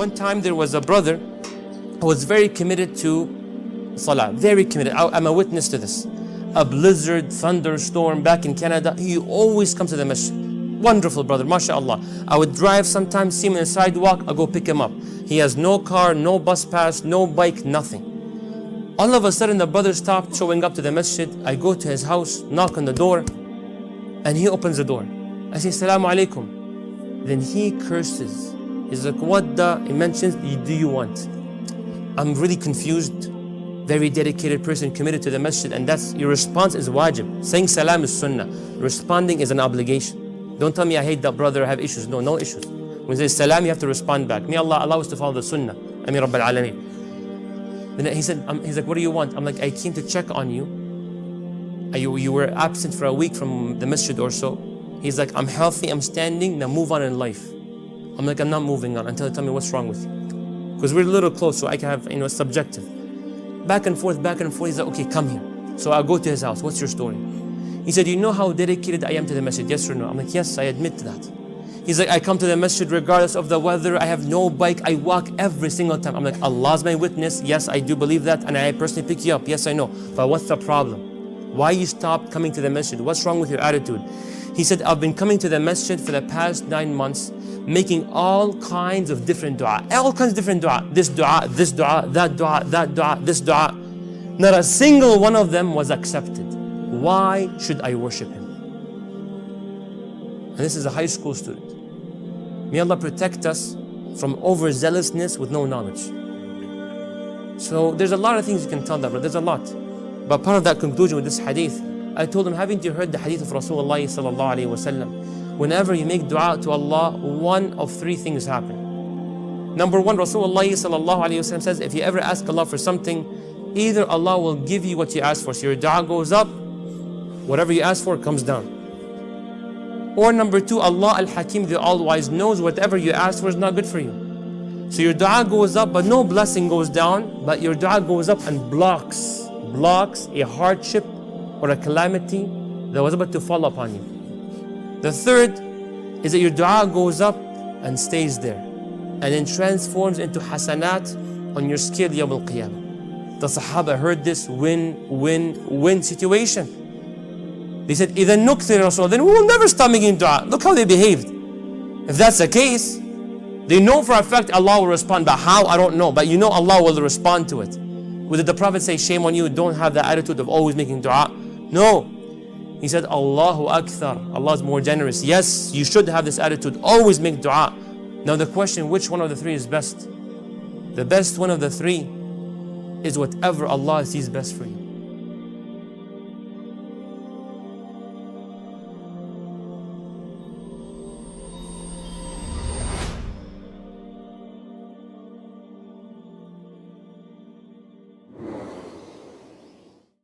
One time there was a brother who was very committed to salah, very committed. I'm a witness to this. A blizzard, thunderstorm back in Canada, he always comes to the masjid. Wonderful brother, mashallah. I would drive sometimes, see him on the sidewalk, I go pick him up. He has no car, no bus pass, no bike, nothing. All of a sudden the brother stopped showing up to the masjid. I go to his house, knock on the door, and he opens the door. I say, Assalamu alaikum. Then he curses. He's like, what the, he mentions, do you want? I'm really confused. Very dedicated person, committed to the masjid, and that's, your response is wajib. Saying salam is sunnah. Responding is an obligation. Don't tell me I hate that brother, I have issues. No, no issues. When he says salam, you have to respond back. May Allah allow us to follow the sunnah. Ameen Rabbil Alameen. Then he said, he's like, what do you want? I'm like, I came to check on you. You were absent for a week from the masjid or so. He's like, I'm healthy, I'm standing, now move on in life. I'm like, I'm not moving on until you tell me what's wrong with you. Because we're a little close, so I can have, it's subjective. Back and forth, he's like, okay, come here. So I go to his house, what's your story? He said, you know how dedicated I am to the masjid, yes or no? I'm like, yes, I admit to that. He's like, I come to the masjid regardless of the weather, I have no bike, I walk every single time. I'm like, Allah's my witness, yes, I do believe that, and I personally pick you up, yes, I know. But what's the problem? Why you stopped coming to the masjid? What's wrong with your attitude? He said, I've been coming to the masjid for the past 9 months, making all kinds of different dua. All kinds of different dua. This dua, this dua, that dua, that dua, this dua. Not a single one of them was accepted. Why should I worship him? And this is a high school student. May Allah protect us from overzealousness with no knowledge. So there's a lot of things you can tell that, but there's a lot. But part of that conclusion with this hadith, I told him, haven't you heard the hadith of Rasulullah sallallahu alayhi wa sallam? Whenever you make dua to Allah, one of 3 things happen. Number 1, Rasulullah sallallahu alayhi wa sallam says, if you ever ask Allah for something, either Allah will give you what you ask for. So your dua goes up, whatever you ask for comes down. Or number 2, Allah al-Hakim, the all-wise, knows whatever you ask for is not good for you. So your dua goes up, but no blessing goes down, but your dua goes up and blocks a hardship or a calamity that was about to fall upon you. The third is that your dua goes up and stays there, and then transforms into hasanat on your scale Yawm al-Qiyamah. The Sahaba heard this win-win-win situation. They said, إِذَا نُكْثِرِ Rasulullah, then we will never stop making dua. Look how they behaved. If that's the case, they know for a fact Allah will respond, but how, I don't know. But you know Allah will respond to it. Did the Prophet say, shame on you, don't have the attitude of always making dua? No. He said, Allahu Akthar, Allah is more generous. Yes, you should have this attitude, always make dua. Now the question, which one of the 3 is best? The best one of the 3 is whatever Allah sees best for you.